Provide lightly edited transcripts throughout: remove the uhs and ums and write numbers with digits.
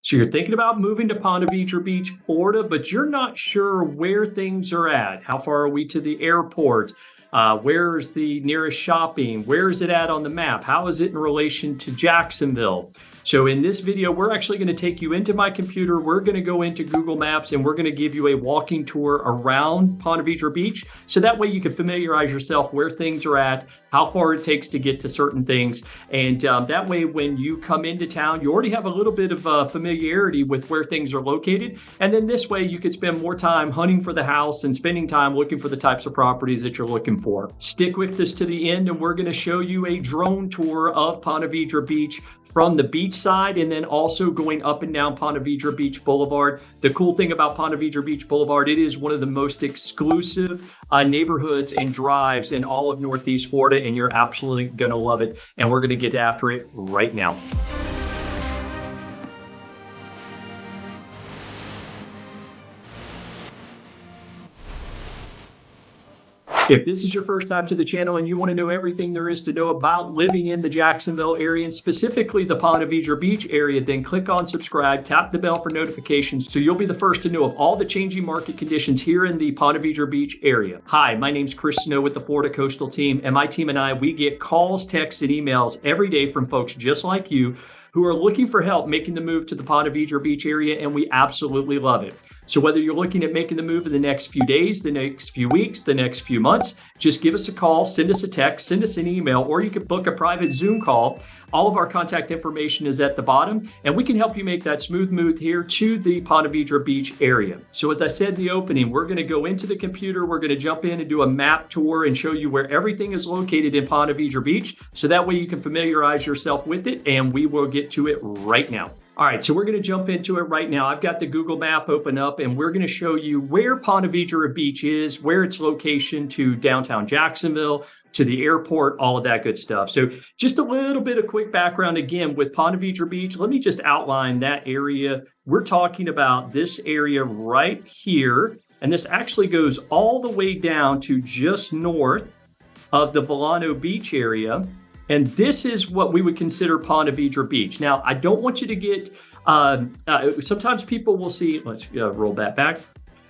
So you're thinking about moving to Ponte Vedra Beach, Florida, but you're not sure where things are at. How far are we to the airport? Where's the nearest shopping? Where is it at on the map? How is it in relation to Jacksonville? So in this video, we're actually going to take you into my computer. We're going to go into Google Maps and we're going to give you a walking tour around Ponte Vedra Beach. So that way you can familiarize yourself where things are at, how far it takes to get to certain things. And that way, when you come into town, you already have a little bit of familiarity with where things are located. And then this way you could spend more time hunting for the house and spending time looking for the types of properties that you're looking for. Stick with us to the end and we're going to show you a drone tour of Ponte Vedra Beach from the beach side and then also going up and down Ponte Vedra Beach Boulevard. The cool thing about Ponte Vedra Beach Boulevard, it is one of the most exclusive neighborhoods and drives in all of Northeast Florida, and you're absolutely going to love it. And we're going to get after it right now. If this is your first time to the channel and you want to know everything there is to know about living in the Jacksonville area and specifically the Ponte Vedra Beach area, then click on subscribe, tap the bell for notifications so you'll be the first to know of all the changing market conditions here in the Ponte Vedra Beach area. Hi, my name's Chris Snow with the Florida Coastal Team, and my team and I, we get calls, texts, and emails every day from folks just like you who are looking for help making the move to the Ponte Vedra Beach area, and we absolutely love it. So whether you're looking at making the move in the next few days, the next few weeks, the next few months, just give us a call, send us a text, send us an email, or you can book a private Zoom call. All of our contact information is at the bottom, and we can help you make that smooth move here to the Ponte Vedra Beach area. So as I said in the opening, we're going to go into the computer, we're going to jump in and do a map tour and show you where everything is located in Ponte Vedra Beach, so that way you can familiarize yourself with it, and we will get to it right now. All right, so we're going to jump into it right now. I've got the Google map open up, and we're going to show you where Ponte Vedra Beach is, where its location to downtown Jacksonville, to the airport, all of that good stuff. So just a little bit of quick background again with Ponte Vedra Beach. Let me just outline that area. We're talking about this area right here, and this actually goes all the way down to just north of the Volano Beach area. And this is what we would consider Ponte Vedra Beach. Now, I don't want you to get, sometimes people will see, let's roll that back.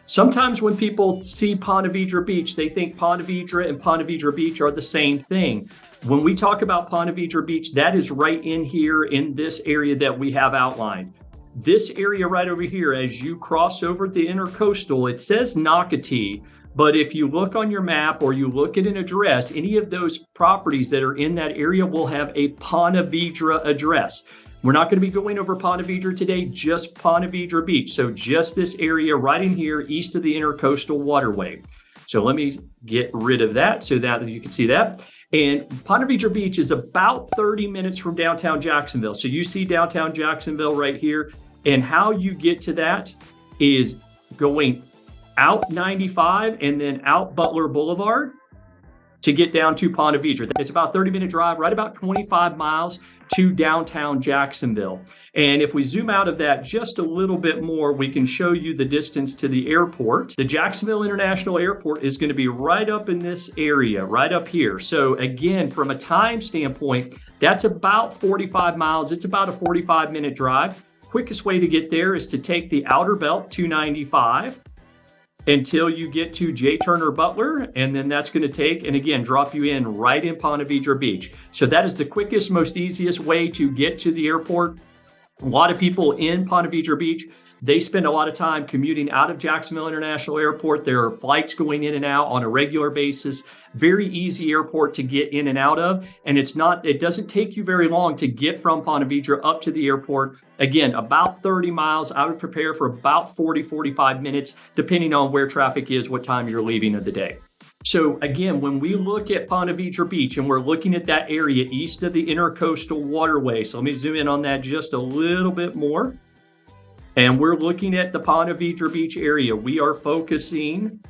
Sometimes when people see Ponte Vedra Beach, they think Ponte Vedra and Ponte Vedra Beach are the same thing. When we talk about Ponte Vedra Beach, that is right in here in this area that we have outlined. This area right over here, as you cross over the intercoastal, it says Nocatee. But if you look on your map or you look at an address, any of those properties that are in that area will have a Ponte Vedra address. We're not going to be going over Ponte Vedra today, just Ponte Vedra Beach. So just this area right in here, east of the intercoastal waterway. So let me get rid of that so that you can see that. And Ponte Vedra Beach is about 30 minutes from downtown Jacksonville. So you see downtown Jacksonville right here. And how you get to that is going out 95 and then out Butler Boulevard to get down to Ponte Vedra. It's about a 30-minute drive, right about 25 miles to downtown Jacksonville. And if we zoom out of that just a little bit more, we can show you the distance to the airport. The Jacksonville International Airport is going to be right up in this area, right up here. So again, from a time standpoint, that's about 45 miles. It's about a 45-minute drive. Quickest way to get there is to take the Outer Belt 295 until you get to J. Turner Butler, and then that's going to take, and again, drop you in right in Ponte Vedra Beach. So that is the quickest, most easiest way to get to the airport. A lot of people in Ponte Vedra Beach, they spend a lot of time commuting out of Jacksonville International Airport. There are flights going in and out on a regular basis. Very easy airport to get in and out of. And it doesn't take you very long to get from Ponte Vedra up to the airport. Again, about 30 miles. I would prepare for about 40, 45 minutes, depending on where traffic is, what time you're leaving of the day. So again, when we look at Ponte Vedra Beach and we're looking at that area east of the intercoastal waterway, so let me zoom in on that just a little bit more. And we're looking at the Ponte Vedra Beach area. We are focusing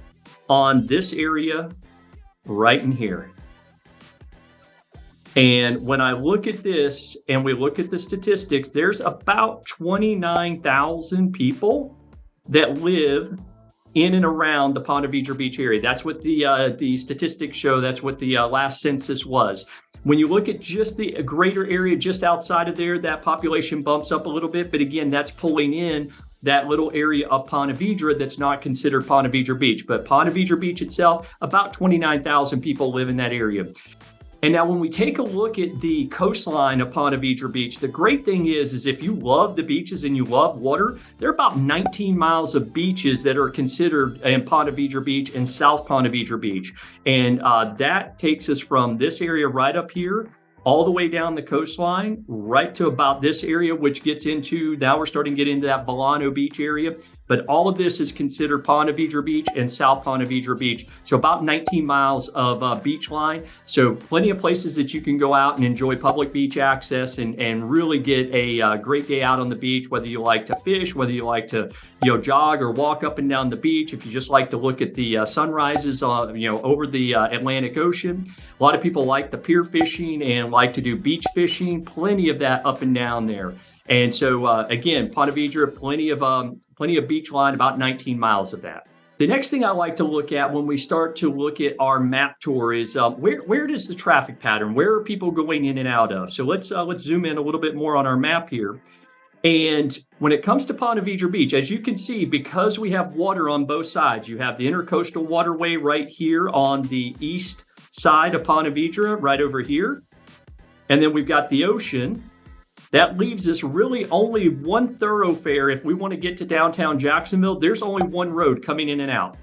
on this area right in here. And when I look at this and we look at the statistics, there's about 29,000 people that live in and around the Ponte Vedra Beach area. That's what the statistics show. That's what the last census was. When you look at just the greater area just outside of there, that population bumps up a little bit. But again, that's pulling in that little area of Ponte Vedra that's not considered Ponte Vedra Beach. But Ponte Vedra Beach itself, about 29,000 people live in that area. And now when we take a look at the coastline of Ponte Vedra Beach, the great thing is if you love the beaches and you love water, there are about 19 miles of beaches that are considered in Ponte Vedra Beach and South Ponte Vedra Beach. And that takes us from this area right up here all the way down the coastline, right to about this area, which gets into, now we're starting to get into that Volano Beach area. But all of this is considered Ponte Vedra Beach and South Ponte Vedra Beach. So about 19 miles of beach line. So plenty of places that you can go out and enjoy public beach access and really get a great day out on the beach, whether you like to fish, whether you like to jog or walk up and down the beach. If you just like to look at the sunrises over the Atlantic Ocean. A lot of people like the pier fishing and like to do beach fishing. Plenty of that up and down there. And so, again, Ponte Vedra, plenty of beach line, about 19 miles of that. The next thing I like to look at when we start to look at our map tour is where does the traffic pattern? Where are people going in and out of? So let's zoom in a little bit more on our map here. And when it comes to Ponte Vedra Beach, as you can see, because we have water on both sides, you have the Intercoastal Waterway right here on the east side of Ponte Vedra, right over here. And then we've got the ocean. That leaves us really only one thoroughfare. If we want to get to downtown Jacksonville, there's only one road coming in and out.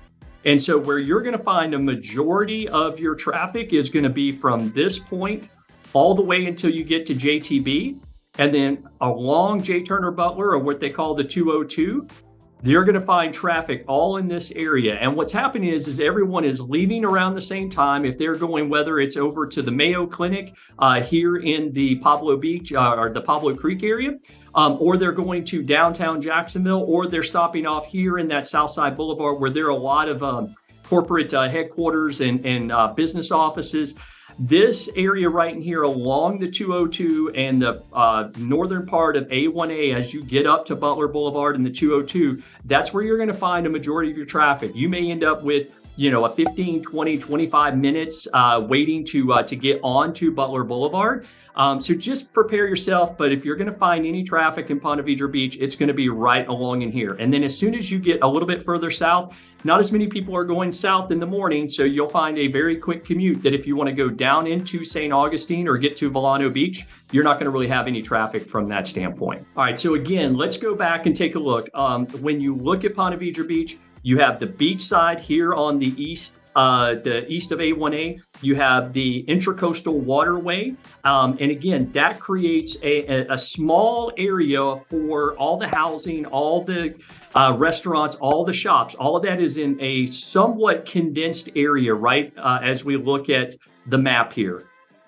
And so where you're going to find a majority of your traffic is going to be from this point all the way until you get to JTB. And then along J. Turner Butler, or what they call the 202, you're going to find traffic all in this area. And what's happening is everyone is leaving around the same time. If they're going, whether it's over to the Mayo Clinic here in the Pablo Beach or the Pablo Creek area, or they're going to downtown Jacksonville, or they're stopping off here in that Southside Boulevard where there are a lot of corporate headquarters and business offices. This area right in here along the 202 and the northern part of A1A, as you get up to Butler Boulevard and the 202, that's where you're going to find a majority of your traffic. You may end up with, a 15, 20, 25 minutes waiting to get onto Butler Boulevard. So just prepare yourself. But if you're going to find any traffic in Ponte Vedra Beach, it's going to be right along in here. And then as soon as you get a little bit further south, not as many people are going south in the morning. So you'll find a very quick commute that if you want to go down into St. Augustine or get to Volano Beach, you're not going to really have any traffic from that standpoint. All right. So again, let's go back and take a look. When you look at Ponte Vedra Beach, you have the beach side here on the east of A1A. You have the Intracoastal Waterway. And again, that creates a small area for all the housing, all the restaurants, all the shops. All of that is in a somewhat condensed area, right? As we look at the map here.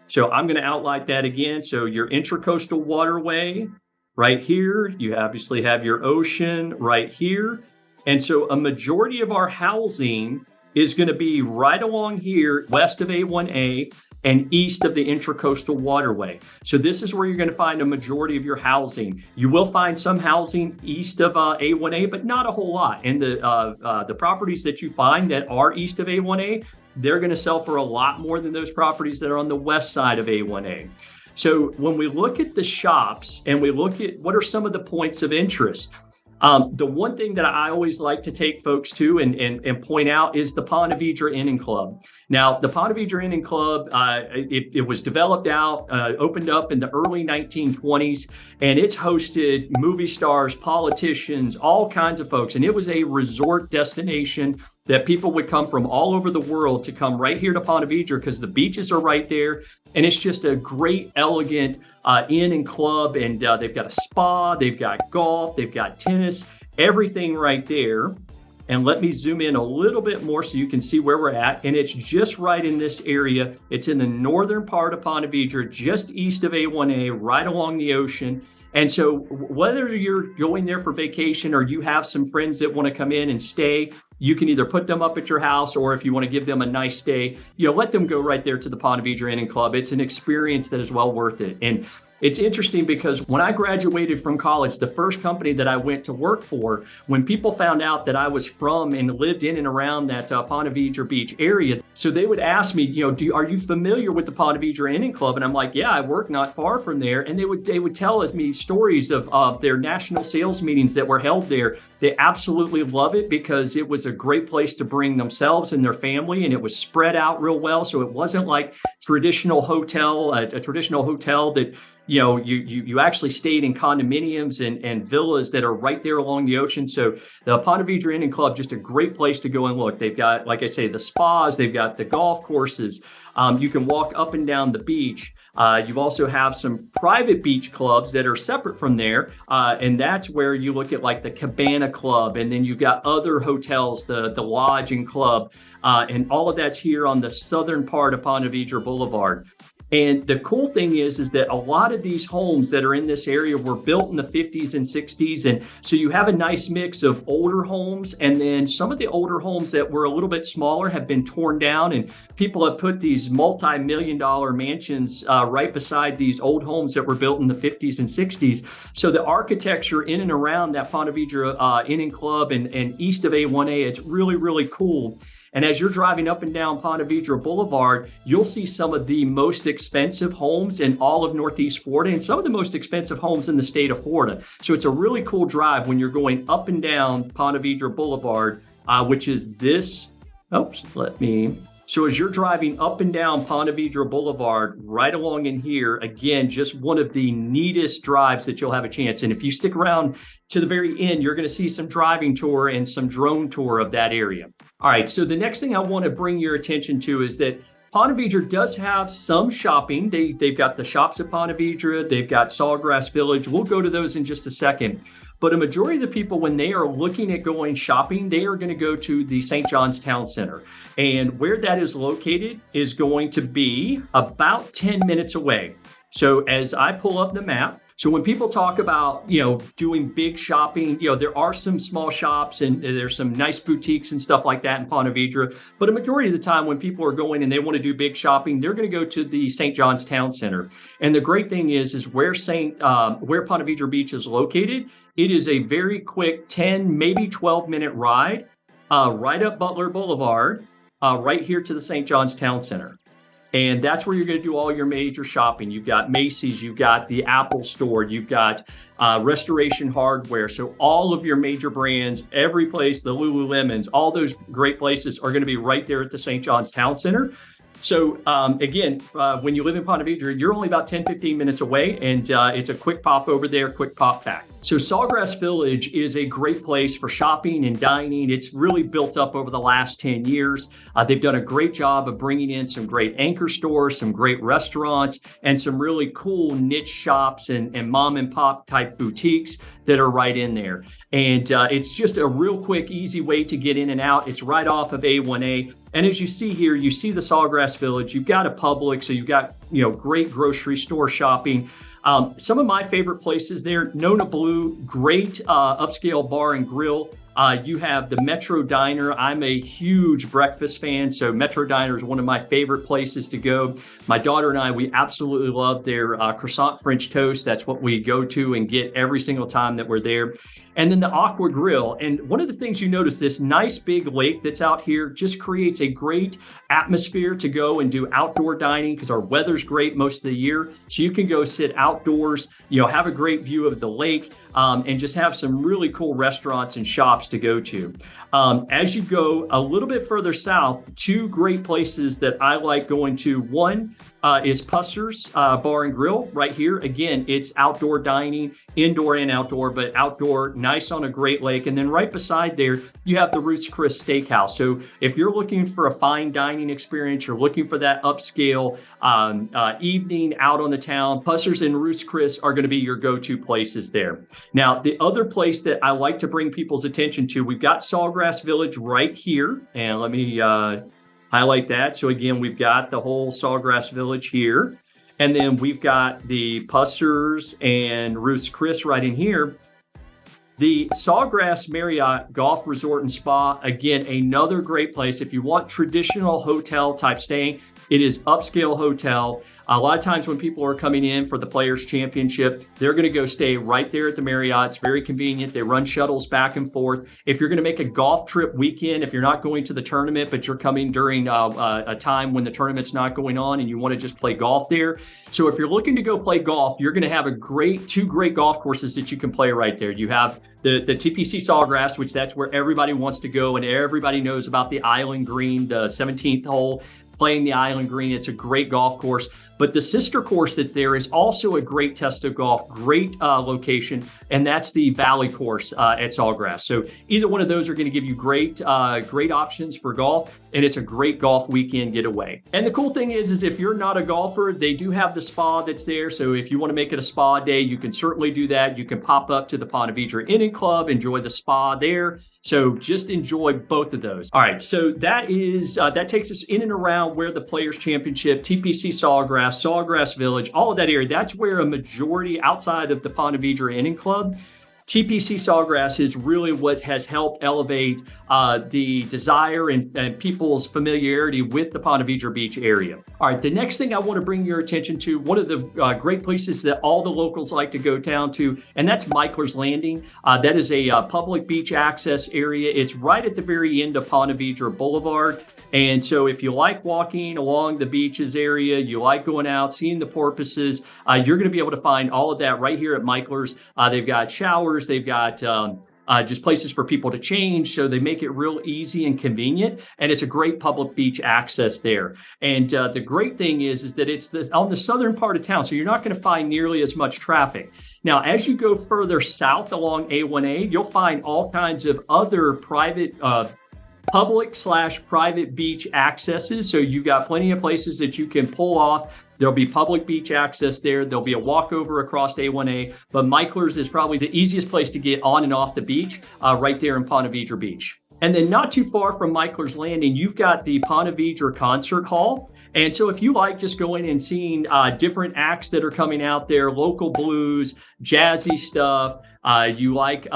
So I'm going to outline that again. So your Intracoastal Waterway right here. You obviously have your ocean right here. And so a majority of our housing is going to be right along here, west of A1A and east of the Intracoastal Waterway. So this is where you're going to find a majority of your housing. You will find some housing east of A1A, but not a whole lot. And the properties that you find that are east of A1A, they're going to sell for a lot more than those properties that are on the west side of A1A. So when we look at the shops and we look at what are some of the points of interest, the one thing that I always like to take folks to and point out is the Ponte Vedra Inn and Club. Now, the Ponte Vedra Inn and Club, it was developed out, opened up in the early 1920s, and it's hosted movie stars, politicians, all kinds of folks. And it was a resort destination that people would come from all over the world to come right here to Ponte Vedra because the beaches are right there. And it's just a great, elegant inn and club. And they've got a spa, they've got golf, they've got tennis, everything right there. And let me zoom in a little bit more so you can see where we're at. And it's just right in this area. It's in the northern part of Ponte Vedra, just east of A1A, right along the ocean. And so whether you're going there for vacation or you have some friends that want to come in and stay, you can either put them up at your house, or if you want to give them a nice stay, let them go right there to the Ponte Vedra Inn and Club. It's an experience that is well worth it. And It's interesting because when I graduated from college, the first company that I went to work for, when people found out that I was from and lived in and around that Ponte Vedra Beach area, so they would ask me, are you familiar with the Ponte Vedra Inn and Club? And I'm like, yeah, I work not far from there. And they would tell me stories of their national sales meetings that were held there. They absolutely love it because it was a great place to bring themselves and their family, and it was spread out real well. So it wasn't like a traditional hotel that you actually stayed in condominiums and villas that are right there along the ocean. So the Ponte Vedra Inn and Club, just a great place to go and look. They've got, like I say, the spas, they've got the golf courses. You can walk up and down the beach. You also have some private beach clubs that are separate from there. And that's where you look at like the Cabana Club. And then you've got other hotels, the Lodge and Club. And all of that's here on the southern part of Ponte Vedra Boulevard. And the cool thing is that a lot of these homes that are in this area were built in the 50s and 60s. And so you have a nice mix of older homes, and then some of the older homes that were a little bit smaller have been torn down, and people have put these multi-million-dollar mansions right beside these old homes that were built in the 50s and 60s. So the architecture in and around that Ponte Vedra Inn and Club and east of A1A, it's really, really cool. And as you're driving up and down Ponte Vedra Boulevard, you'll see some of the most expensive homes in all of Northeast Florida and some of the most expensive homes in the state of Florida. So it's a really cool drive when you're going up and down Ponte Vedra Boulevard, which is this. So as you're driving up and down Ponte Vedra Boulevard, right along in here, again, just one of the neatest drives that you'll have a chance. And if you stick around to the very end, you're going to see some driving tour and some drone tour of that area. All right, so the next thing I want to bring your attention to is that Ponte Vedra does have some shopping. They've got the shops at Ponte Vedra. They've got Sawgrass Village. We'll go to those in just a second. But a majority of the people, when they are looking at going shopping, they are going to go to the St. John's Town Center. And where that is located is going to be about 10 minutes away. So as I pull up the map, so when people talk about, doing big shopping, there are some small shops and there's some nice boutiques and stuff like that in Ponte Vedra. But a majority of the time when people are going and they want to do big shopping, they're going to go to the St. John's Town Center. And the great thing is where Ponte Vedra Beach is located, it is a very quick 10, maybe 12-minute ride right up Butler Boulevard, right here to the St. John's Town Center. And that's where you're going to do all your major shopping. You've got Macy's, you've got the Apple Store, you've got Restoration Hardware. So all of your major brands, every place, the Lululemons, all those great places are going to be right there at the St. John's Town Center. So again, when you live in Ponte Vedra, you're only about 10, 15 minutes away, and it's a quick pop over there, quick pop back. So Sawgrass Village is a great place for shopping and dining. It's really built up over the last 10 years. They've done a great job of bringing in some great anchor stores, some great restaurants, and some really cool niche shops and mom and pop type boutiques that are right in there. And it's just a real quick, easy way to get in and out. It's right off of A1A. And as you see here, you see the Sawgrass Village. You've got a Publix, so you've got great grocery store shopping. Some of my favorite places there, Nona Blue, great upscale bar and grill. You have the Metro Diner. I'm a huge breakfast fan, so Metro Diner is one of my favorite places to go. My daughter and I, we absolutely love their croissant French toast. That's what we go to and get every single time that we're there. And then the Aqua Grill. And one of the things you notice, this nice big lake that's out here just creates a great atmosphere to go and do outdoor dining because our weather's great most of the year. So you can go sit outdoors, have a great view of the lake, and just have some really cool restaurants and shops to go to. As you go a little bit further south, two great places that I like going to. One is Pusser's Bar and Grill right here. Again, it's outdoor dining, indoor and outdoor, but outdoor, nice on a great lake. And then right beside there, you have the Ruth's Chris Steakhouse. So if you're looking for a fine dining experience, you're looking for that upscale evening out on the town, Pusser's and Ruth's Chris are going to be your go-to places there. Now, the other place that I like to bring people's attention to, we've got Sawgrass Village right here. And let me highlight that. So again, we've got the whole Sawgrass Village here. And then we've got the Pusser's and Ruth's Chris right in here. The Sawgrass Marriott Golf Resort and Spa, again, another great place. If you want traditional hotel type staying, it is upscale hotel. A lot of times when people are coming in for the Players Championship, they're going to go stay right there at the Marriott. It's very convenient. They run shuttles back and forth. If you're going to make a golf trip weekend, if you're not going to the tournament, but you're coming during a time when the tournament's not going on and you want to just play golf there. So if you're looking to go play golf, you're going to have two great golf courses that you can play right there. You have the TPC Sawgrass, which that's where everybody wants to go and everybody knows about the Island Green, the 17th hole, playing the Island Green. It's a great golf course. But the sister course that's there is also a great test of golf, great location, and that's the Valley course at Sawgrass. So either one of those are going to give you great options for golf, and it's a great golf weekend getaway. And the cool thing is if you're not a golfer, they do have the spa that's there. So if you want to make it a spa day, you can certainly do that. You can pop up to the Ponte Vedra Inn and Club, enjoy the spa there. So just enjoy both of those. All right, so that takes us in and around where the Players Championship, TPC Sawgrass Village, all of that area. That's where a majority outside of the Ponte Vedra Inn and Club, TPC Sawgrass is really what has helped elevate the desire and people's familiarity with the Ponte Vedra Beach area. All right, the next thing I want to bring your attention to, one of the great places that all the locals like to go down to, and that's MICKLER'S Landing. That is a public beach access area. It's right at the very end of Ponte Vedra Boulevard. And so if you like walking along the beaches area, you like going out, seeing the porpoises, you're going to be able to find all of that right here at MICKLER'S. They've got showers, they've got just places for people to change. So they make it real easy and convenient. And it's a great public beach access there. And the great thing is that it's on the southern part of town. So you're not going to find nearly as much traffic. Now, as you go further south along A1A, you'll find all kinds of other public/private beach accesses. So you've got plenty of places that you can pull off. There'll be public beach access there. There'll be a walkover across A1A, but MICKLER'S is probably the easiest place to get on and off the beach right there in Ponte Vedra Beach. And then not too far from MICKLER'S Landing, you've got the Ponte Vedra Concert Hall. And so if you like just going and seeing different acts that are coming out there, local blues, jazzy stuff, you like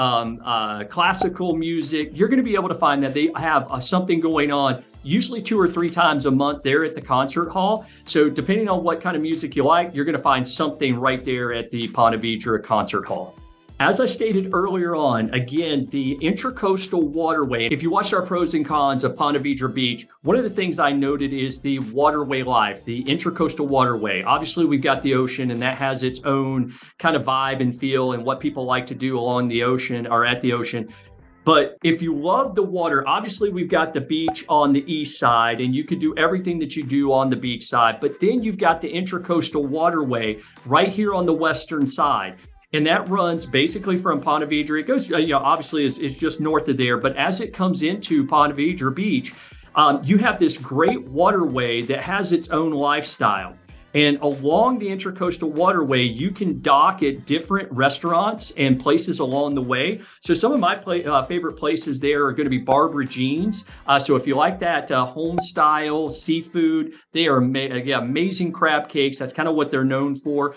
classical music, you're going to be able to find that they have something going on usually 2 or 3 times a month there at the concert hall. So depending on what kind of music you like, you're going to find something right there at the Ponte Vedra Concert Hall. As I stated earlier on, again, the Intracoastal Waterway. If you watched our pros and cons of Ponte Vedra Beach, one of the things I noted is the waterway life, the Intracoastal Waterway. Obviously, we've got the ocean, and that has its own kind of vibe and feel and what people like to do along the ocean or at the ocean. But if you love the water, obviously we've got the beach on the east side and you could do everything that you do on the beach side. But then you've got the Intracoastal Waterway right here on the western side. And that runs basically from Ponte Vedra. It goes, obviously it's just north of there. But as it comes into Ponte Vedra Beach, you have this great waterway that has its own lifestyle. And along the Intracoastal Waterway, you can dock at different restaurants and places along the way. So some of my favorite places there are going to be Barbara Jean's. So if you like that home style seafood, they are amazing crab cakes. That's kind of what they're known for.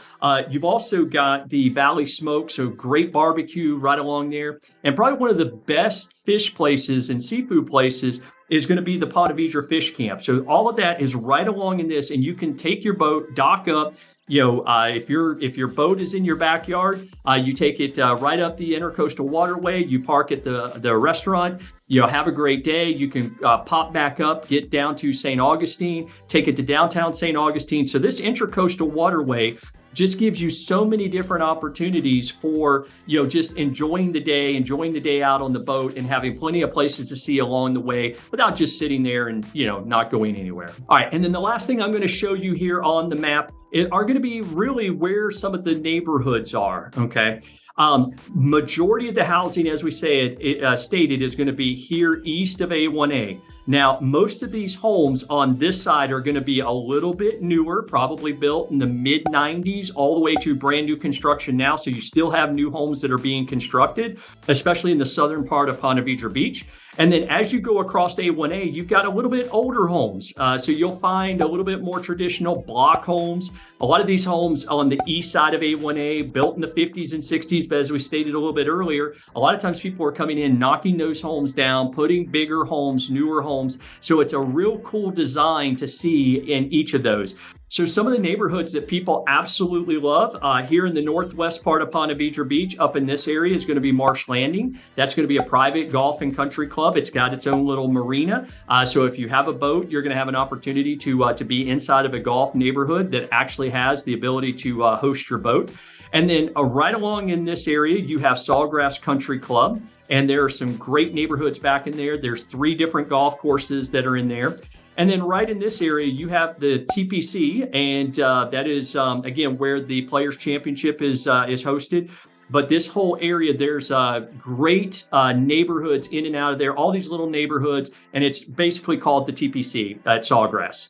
You've also got the Valley Smoke, so great barbecue right along there. And probably one of the best fish places and seafood places is going to be the Ponte Vedra Fish Camp. So all of that is right along in this, and you can take your boat, dock up. If your boat is in your backyard, you take it right up the Intracoastal Waterway. You park at the restaurant. Have a great day. You can pop back up, get down to St. Augustine, take it to downtown St. Augustine. So this Intracoastal Waterway just gives you so many different opportunities for, just enjoying the day out on the boat and having plenty of places to see along the way without just sitting there and, not going anywhere. All right. And then the last thing I'm going to show you here on the map are going to be really where some of the neighborhoods are. Okay. Majority of the housing, as we stated, is going to be here east of A1A. Now, most of these homes on this side are going to be a little bit newer, probably built in the mid-90s all the way to brand new construction now. So you still have new homes that are being constructed, especially in the southern part of Ponte Vedra Beach. And then as you go across A1A, you've got a little bit older homes. So you'll find a little bit more traditional block homes. A lot of these homes on the east side of A1A, built in the 50s and 60s, but as we stated a little bit earlier, a lot of times people are coming in, knocking those homes down, putting bigger homes, newer homes. So it's a real cool design to see in each of those. So some of the neighborhoods that people absolutely love here in the northwest part of Ponte Vedra Beach, up in this area, is going to be Marsh Landing. That's going to be a private golf and country club. It's got its own little marina. So if you have a boat, you're going to have an opportunity to be inside of a golf neighborhood that actually has the ability to host your boat. And then right along in this area, you have SAWGRASS Country Club. And there are some great neighborhoods back in there. There's 3 different golf courses that are in there. And then right in this area, you have the TPC, and that is, again, where the Players' Championship is hosted. But this whole area, there's great neighborhoods in and out of there, all these little neighborhoods, and it's basically called the TPC at Sawgrass.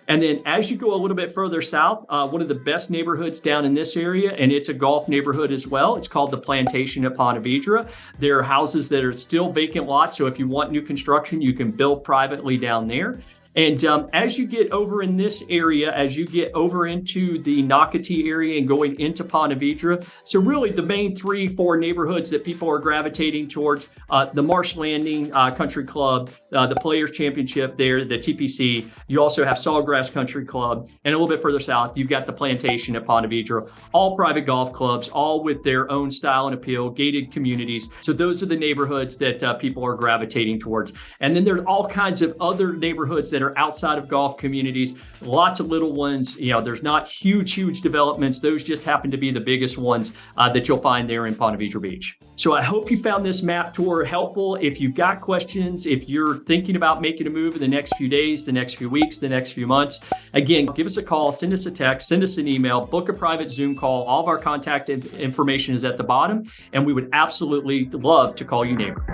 And then as you go a little bit further south, one of the best neighborhoods down in this area, and it's a golf neighborhood as well. It's called the Plantation at Ponte Vedra. There are houses that are still vacant lots, so if you want new construction, you can build privately down there. And as you get over in this area, as you get over into the Nocatee area and going into Ponte Vedra, so really the main 3-4 neighborhoods that people are gravitating towards, the Marsh Landing Country Club, the Players' Championship there, the TPC. You also have Sawgrass Country Club, and a little bit further south, you've got the Plantation at Ponte Vedra, all private golf clubs, all with their own style and appeal, gated communities. So those are the neighborhoods that people are gravitating towards. And then there's all kinds of other neighborhoods that are outside of golf communities, lots of little ones. There's not huge developments. Those just happen to be the biggest ones that you'll find there in Ponte Vedra Beach. So I hope you found this map tour helpful. If you've got questions, if you're thinking about making a move in the next few days, the next few weeks, the next few months, again, give us a call, send us a text, send us an email, book a private Zoom call. All of our contact information is at the bottom, and we would absolutely love to call you neighbor.